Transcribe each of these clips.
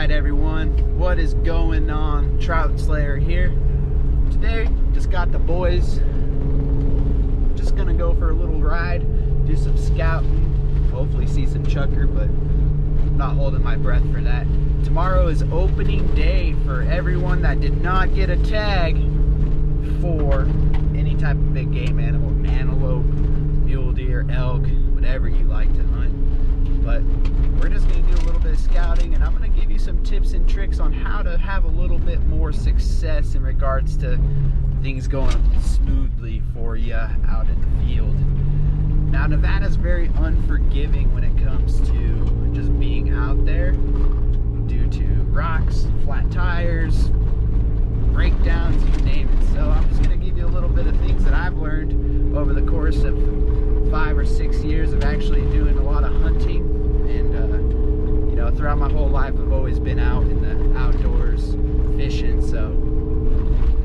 Alright everyone, what is going on? Trout Slayer here. Today, just got the boys. Just gonna go for a little ride, do some scouting, hopefully see some chukar, but not holding my breath for that. Tomorrow is opening day for everyone that did not get a tag for any type of big game animal, antelope, mule deer, elk, whatever you like to hunt. But we're just going to do a little bit of scouting, and I'm going to give you some tips and tricks on how to have a little bit more success in regards to things going smoothly for you out in the field. Now, Nevada's very unforgiving when it comes to just being out there due to rocks, flat tires, breakdowns, you name it. So I'm just going to give you a little bit of things that I've learned over the course of 5 or 6 years of actually doing a lot of hunting. And you know, throughout my whole life I've always been out in the outdoors fishing, so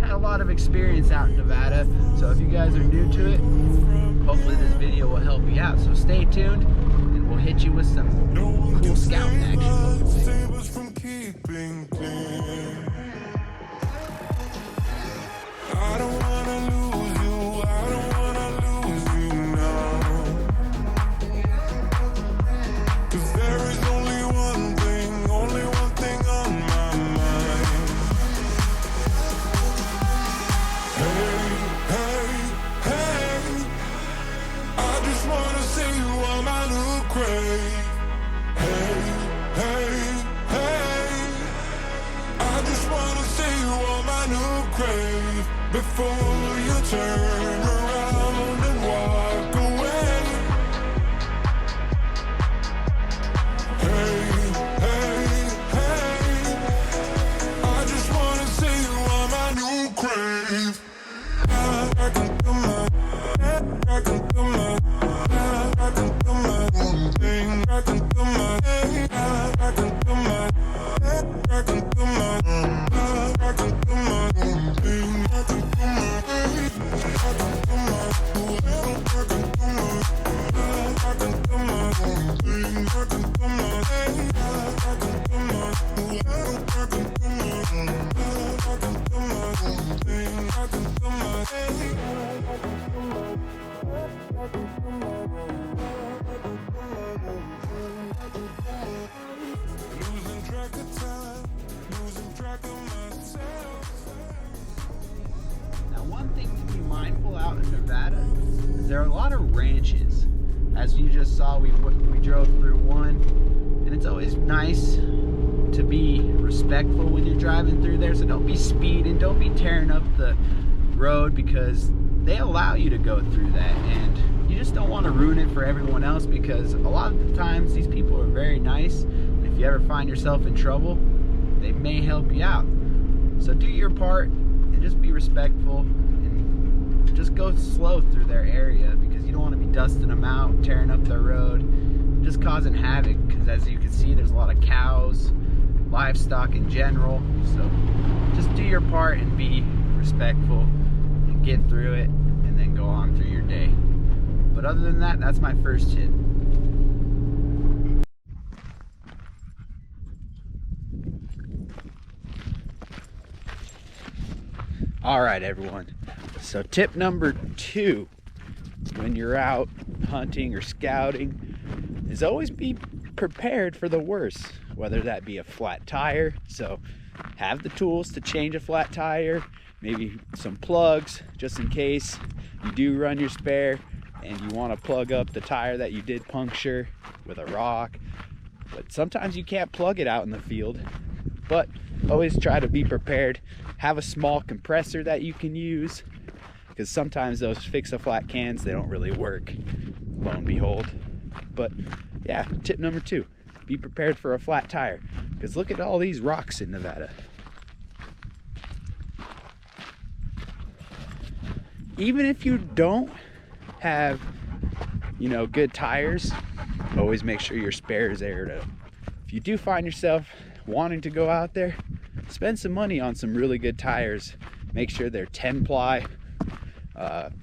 I had a lot of experience out in Nevada. So if you guys are new to it, hopefully this video will help you out. So stay tuned and we'll hit you with some cool scouting action. I don't wanna lose you, I don't wanna lose you now. 'Cause there is only one thing on my mind. Hey, hey, hey, I just wanna see you on my new grave. Hey, hey, hey, I just wanna see you on my new grave. Before you turn around and walk away. Hey, hey, hey, I just wanna see you on my new grave. I can do my thing. I can do my thing. I can do my thing. I can do my Now, one thing to be mindful out in Nevada is there are a lot of ranches. As you just saw, we drove through one, and it's always nice to be respectful when you're driving through there. So don't be speeding, don't be tearing up the road, because they allow you to go through that, and you just don't want to ruin it for everyone else, because a lot of the times these people are very nice. If you ever find yourself in trouble, they may help you out. So do your part and just be respectful and just go slow through their area, because you don't want to be dusting them out, tearing up their road, just causing havoc, because as you can see, there's a lot of cows, livestock in general. So just do your part and be respectful and get through it, and then go on through your day. But other than that, that's my first tip. All right, everyone. So tip number 2 when you're out hunting or scouting is always be prepared for the worst, whether that be a flat tire. So have the tools to change a flat tire, maybe some plugs just in case you do run your spare and you want to plug up the tire that you did puncture with a rock. But sometimes you can't plug it out in the field, but always try to be prepared. Have a small compressor that you can use, because sometimes those fix-a-flat cans, they don't really work, lo and behold. But yeah, tip number 2, be prepared for a flat tire, because look at all these rocks in Nevada. Even if you don't have, you know, good tires, always make sure your spare is aired up. If you do find yourself wanting to go out there, spend some money on some really good tires. Make sure they're 10 ply.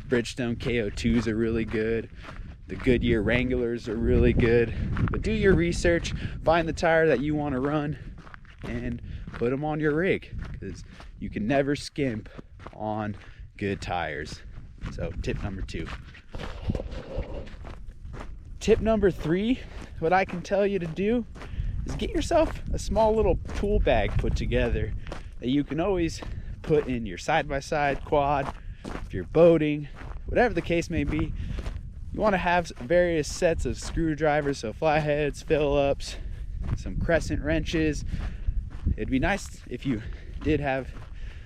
Bridgestone KO2s are really good. The Goodyear Wranglers are really good. But do your research, find the tire that you want to run, and put them on your rig, because you can never skimp on good tires. So tip number 2. Tip number 3, what I can tell you to do is get yourself a small little tool bag put together that you can always put in your side-by-side, quad, if you're boating, whatever the case may be. You want to have various sets of screwdrivers, so flatheads, Phillips, some crescent wrenches. It'd be nice if you did have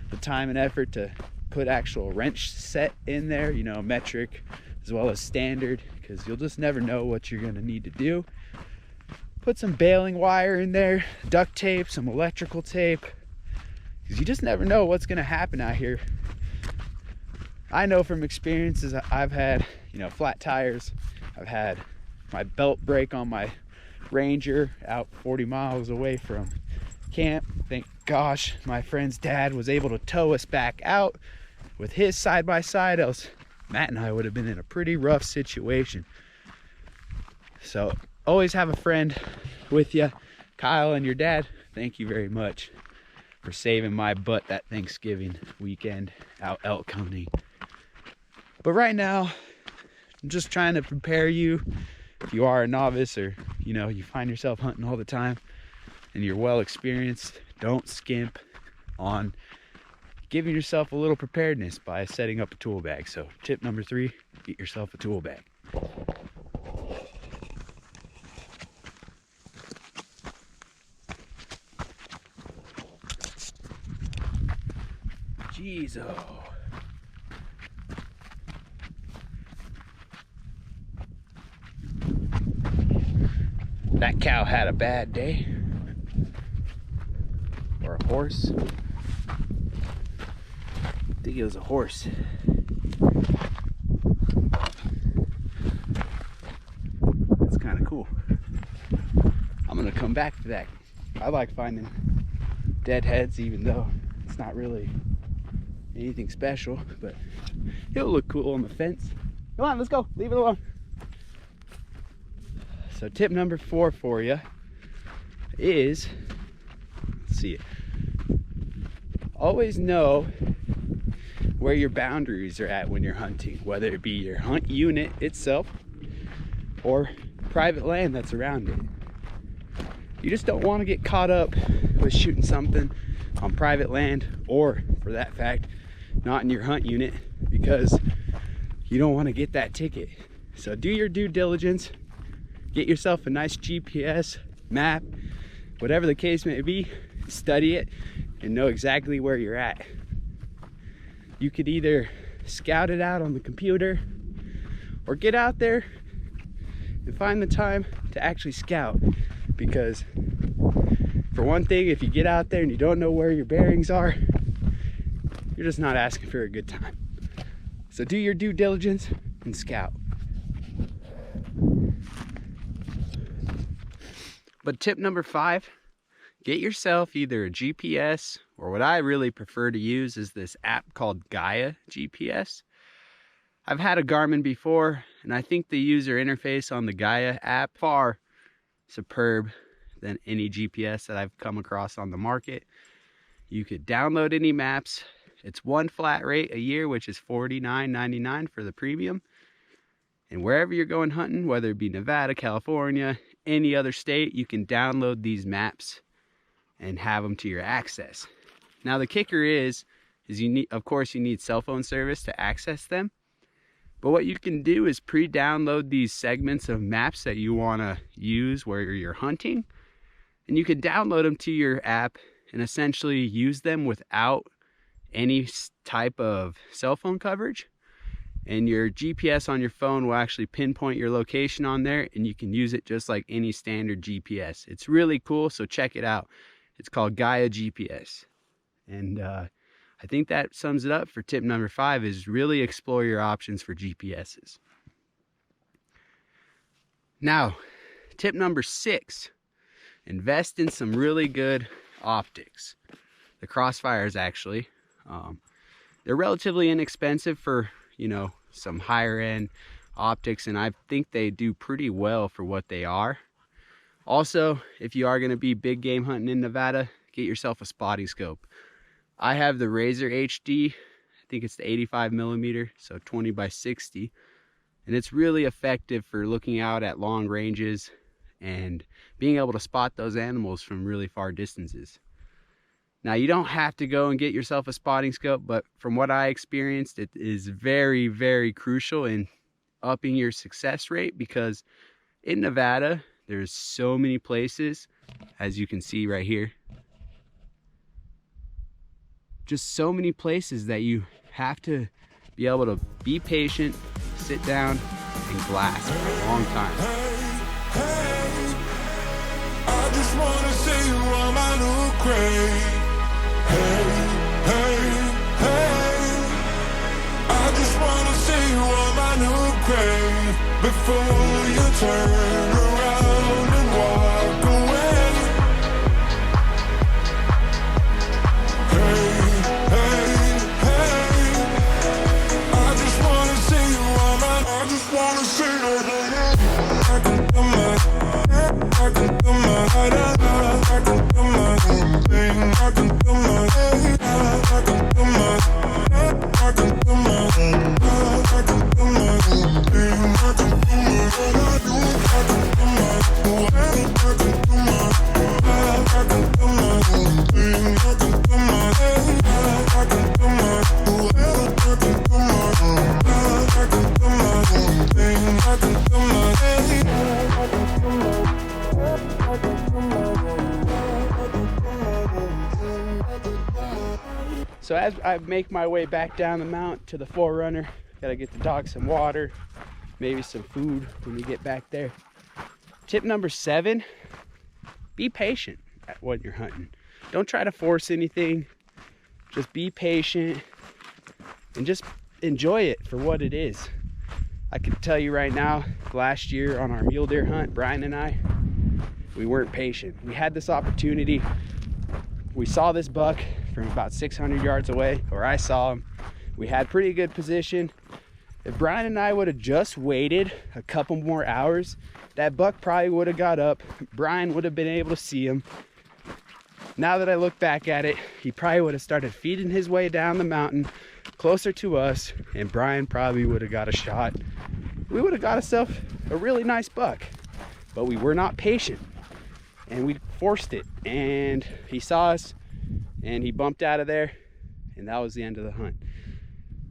the time and effort to put actual wrench set in there, you know, metric as well as standard, because you'll just never know what you're going to need to do. Put some baling wire in there, duct tape, some electrical tape, because you just never know what's going to happen out here. I know from experiences I've had, you know, flat tires. I've had my belt break on my Ranger out 40 miles away from camp. Thank gosh my friend's dad was able to tow us back out with his side-by-side, else Matt and I would have been in a pretty rough situation. So always have a friend with you. Kyle and your dad, thank you very much for saving my butt that Thanksgiving weekend out elk hunting. But right now, I'm just trying to prepare you. If you are a novice, or you know, you find yourself hunting all the time and you're well experienced, don't skimp on giving yourself a little preparedness by setting up a tool bag. So tip number 3, get yourself a tool bag. Jeez, oh. That cow had a bad day. Or a horse. I think it was a horse. That's kind of cool. I'm gonna come back to that. I like finding dead heads, even though it's not really anything special, but it'll look cool on the fence. Come on, let's go. Leave it alone. So tip number 4 for you is, let's see, always know where your boundaries are at when you're hunting, whether it be your hunt unit itself or private land that's around it. You just don't want to get caught up with shooting something on private land, or for that fact, not in your hunt unit, because you don't want to get that ticket. So do your due diligence. Get yourself a nice GPS, map, whatever the case may be, study it and know exactly where you're at. You could either scout it out on the computer or get out there and find the time to actually scout. Because for one thing, if you get out there and you don't know where your bearings are, you're just not asking for a good time. So do your due diligence and scout. But tip number 5, get yourself either a GPS, or what I really prefer to use is this app called Gaia Gps. I've had a Garmin before, and I think the user interface on the Gaia app far superb than any GPS that I've come across on the market. You could download any maps. It's one flat rate a year, which is $49.99 for the premium. And wherever you're going hunting, whether it be Nevada, California, any other state, you can download these maps and have them to your access. Now the kicker is you need, of course, you need cell phone service to access them. But what you can do is pre-download these segments of maps that you want to use where you're hunting, and you can download them to your app and essentially use them without any type of cell phone coverage. And your GPS on your phone will actually pinpoint your location on there, and you can use it just like any standard GPS. It's really cool, so check it out. It's called Gaia GPS. And I think that sums it up for tip number 5, is really explore your options for GPSs. Now, tip number 6, invest in some really good optics. The Crossfires, actually. They're relatively inexpensive for, you know, some higher end optics, and I think they do pretty well for what they are. Also, if you are going to be big game hunting in Nevada, get yourself a spotting scope. I have the Razor HD. I think it's the 85 millimeter, so 20 by 60. And it's really effective for looking out at long ranges and being able to spot those animals from really far distances. Now, you don't have to go and get yourself a spotting scope, but from what I experienced, it is very, very crucial in upping your success rate, because in Nevada, there's so many places, as you can see right here, just so many places that you have to be able to be patient, sit down, and glass for a long time. Hey, I just wanna see you on my new grave. Hey, I just wanna see you on my new grave before you turn around and walk away. Hey, I just wanna see you on my, I just wanna see you. I can do my thing. I can do my thing. I can do my I can do my thing. I can do my thing. I can do my what I do. I can do my way. I can do my I can do my thing. I can do my thing. I can do my way. I can do my I can do my thing. I can do my thing. I can do my So as I make my way back down the mount to the Forerunner, gotta get the dog some water, maybe some food when we get back there. Tip number 7, be patient at what you're hunting. Don't try to force anything. Just be patient and just enjoy it for what it is. I can tell you right now, last year on our mule deer hunt, Brian and I, we weren't patient. We had this opportunity. We saw this buck from about 600 yards away, or I saw him. We had pretty good position. If Brian and I would have just waited a couple more hours, that buck probably would have got up. Brian would have been able to see him. Now that I look back at it, he probably would have started feeding his way down the mountain closer to us, and Brian probably would have got a shot. We would have got ourselves a really nice buck, but we were not patient. And we forced it, and he saw us and he bumped out of there, and that was the end of the hunt.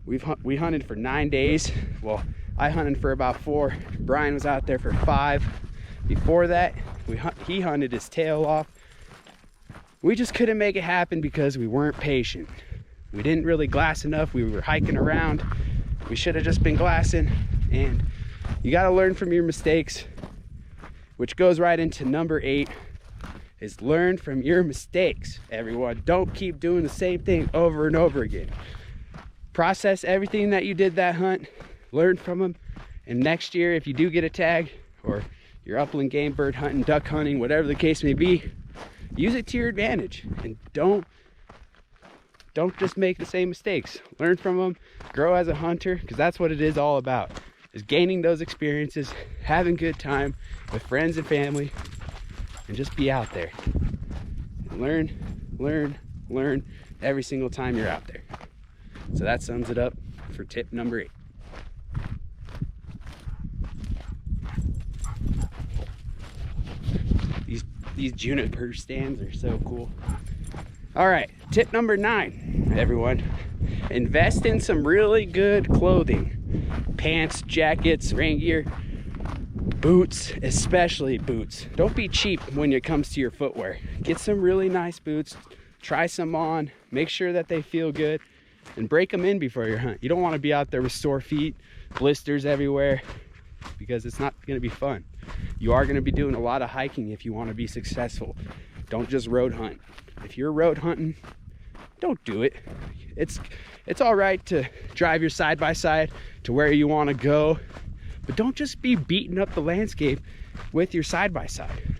We hunted for 9 days. Well, I hunted for about 4. Brian was out there for 5. Before that, he hunted his tail off. We just couldn't make it happen because we weren't patient. We didn't really glass enough. We were hiking around. We should have just been glassing. And you got to learn from your mistakes, which goes right into number 8. Is learn from your mistakes, everyone. Don't keep doing the same thing over and over again. Process everything that you did that hunt, learn from them, and next year, if you do get a tag, or you're upland game bird hunting, duck hunting, whatever the case may be, use it to your advantage, and don't just make the same mistakes. Learn from them, grow as a hunter, because that's what it is all about, is gaining those experiences, having good time with friends and family, and just be out there and learn every single time you're out there. So that sums it up for tip number 8. These juniper stands are so cool. All right, tip number 9, everyone. Invest in some really good clothing. Pants, jackets, rain gear, boots, especially boots. Don't be cheap when it comes to your footwear. Get some really nice boots, try some on, make sure that they feel good, and break them in before your hunt. You don't want to be out there with sore feet, blisters everywhere, because it's not going to be fun. You are going to be doing a lot of hiking if you want to be successful. Don't just road hunt. If you're road hunting, don't do it. It's all right to drive your side-by-side to where you want to go, but don't just be beating up the landscape with your side-by-side.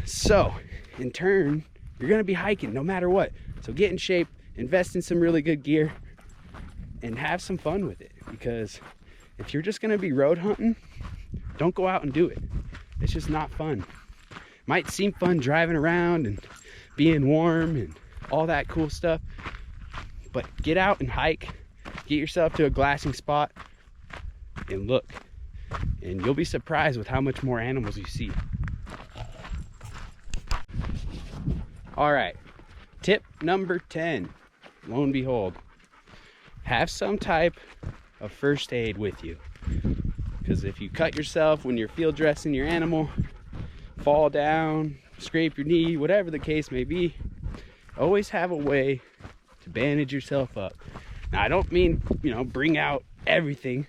So, in turn, you're going to be hiking no matter what. So get in shape, invest in some really good gear, and have some fun with it. Because if you're just going to be road hunting, don't go out and do it. It's just not fun. Might seem fun driving around and being warm and all that cool stuff. But get out and hike, get yourself to a glassing spot and look, and you'll be surprised with how much more animals you see. All right, tip number 10, lo and behold, have some type of first aid with you. Because if you cut yourself when you're field dressing your animal, fall down, scrape your knee, whatever the case may be, always have a way to bandage yourself up. Now, I don't mean, bring out everything,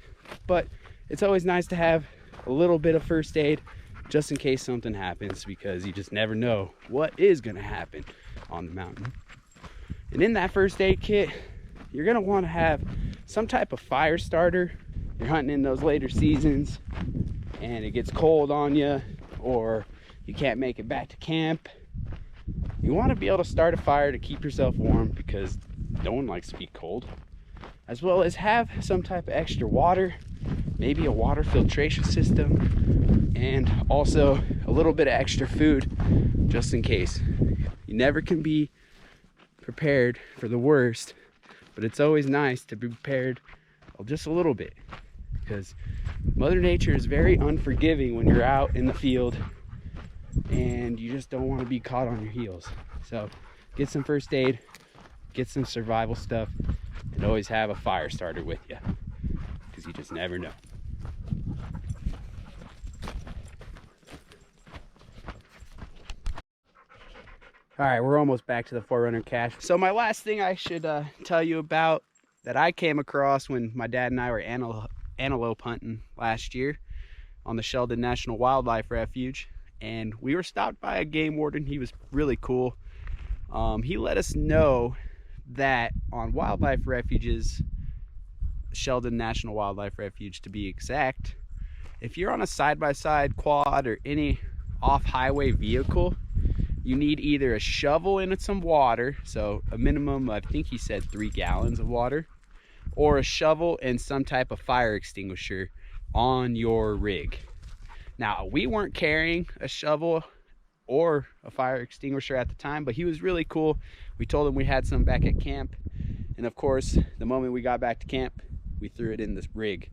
but it's always nice to have a little bit of first aid just in case something happens, because you just never know what is going to happen on the mountain. And in that first aid kit, you're going to want to have some type of fire starter. You're hunting in those later seasons and it gets cold on you, or you can't make it back to camp. You want to be able to start a fire to keep yourself warm, because no one likes to be cold. As well as have some type of extra water, maybe a water filtration system, and also a little bit of extra food just in case. You never can be prepared for the worst, but it's always nice to be prepared just a little bit, because Mother Nature is very unforgiving when you're out in the field and you just don't want to be caught on your heels. So get some first aid, get some survival stuff, and always have a fire starter with you, because you just never know. All right, we're almost back to the Forerunner cache. So my last thing I should tell you about that I came across when my dad and I were antelope hunting last year on the Sheldon National Wildlife Refuge, and we were stopped by a game warden. He was really cool. He let us know that on wildlife refuges, Sheldon National Wildlife Refuge to be exact, if you're on a side-by-side quad or any off-highway vehicle, you need either a shovel and some water, so a minimum, I think he said 3 gallons of water, or a shovel and some type of fire extinguisher on your rig. Now, we weren't carrying a shovel or a fire extinguisher at the time, but he was really cool. We told him we had some back at camp, and of course, the moment we got back to camp, we threw it in this rig.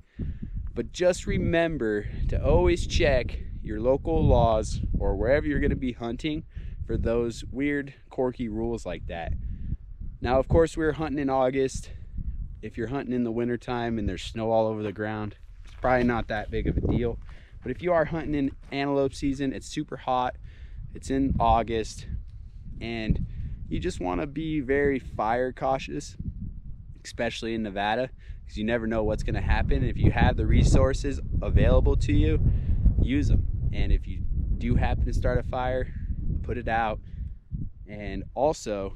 But just remember to always check your local laws or wherever you're going to be hunting for those weird, quirky rules like that. Now, of course, we were hunting in August. If you're hunting in the wintertime and there's snow all over the ground, it's probably not that big of a deal. But if you are hunting in antelope season, it's super hot, it's in August, and you just want to be very fire cautious, especially in Nevada, because you never know what's going to happen. If you have the resources available to you, use them. And if you do happen to start a fire, put it out. And also,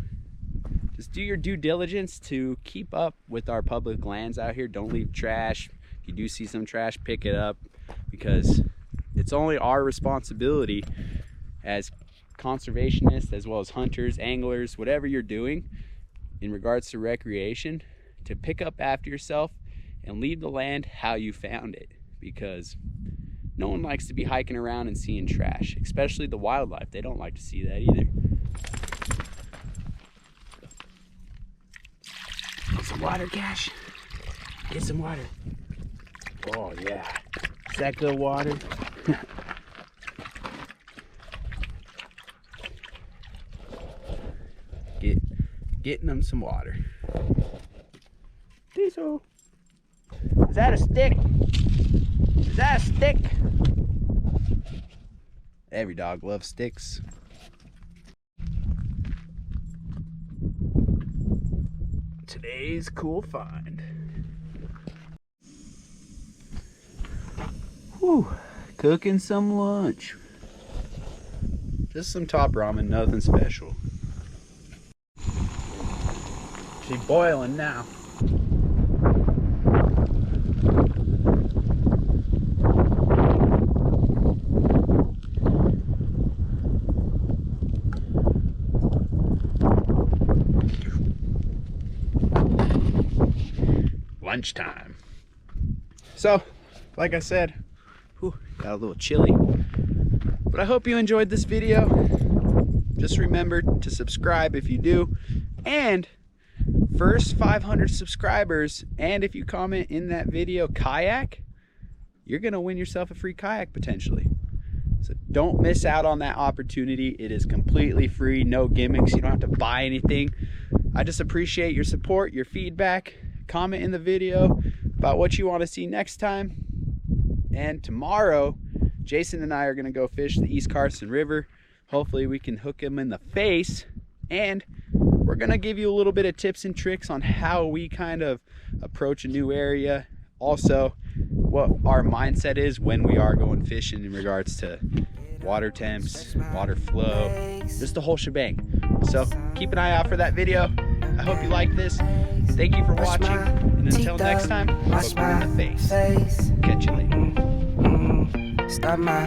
just do your due diligence to keep up with our public lands out here. Don't leave trash. If you do see some trash, pick it up, because it's only our responsibility as conservationists, as well as hunters, anglers, whatever you're doing in regards to recreation, to pick up after yourself and leave the land how you found it, because no one likes to be hiking around and seeing trash, especially the wildlife. They don't like to see that either. Get some water, Cash. Get some water. Oh yeah, is that good water? Getting them some water. Diesel. Is that a stick? Is that a stick? Every dog loves sticks. Today's cool find. Whew, cooking some lunch. Just some top ramen, nothing special. She's boiling now. Lunchtime. So, like I said, got a little chilly, but I hope you enjoyed this video. just remember to subscribe if you do. And first 500 subscribers, and if you comment in that video kayak, you're gonna win yourself a free kayak potentially. So don't miss out on that opportunity. It is completely free, no gimmicks. You don't have to buy anything. I just appreciate your support, your feedback. Comment in the video about what you want to see next time. And tomorrow, Jason and I are gonna go fish the East Carson River. Hopefully we can hook him in the face, and we're gonna give you a little bit of tips and tricks on how we kind of approach a new area. Also, what our mindset is when we are going fishing in regards to water temps, water flow, just the whole shebang. So keep an eye out for that video. I hope you like this. Thank you for watching, and until next time, hook me in the face. Catch you later. Start my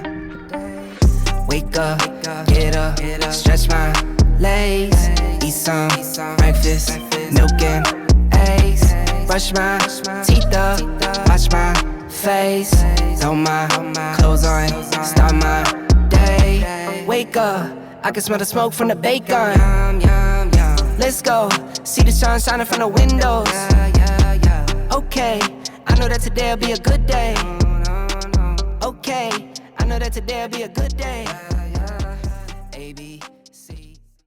wake up, get up, stretch my legs, eat some breakfast, milk and eggs, brush my teeth up, wash my face, throw my clothes on, start my day. Wake up, I can smell the smoke from the bacon. Let's go, see the sun shining from the windows. Okay, I know that today'll be a good day. Okay, I know that today'll be a good day. AB.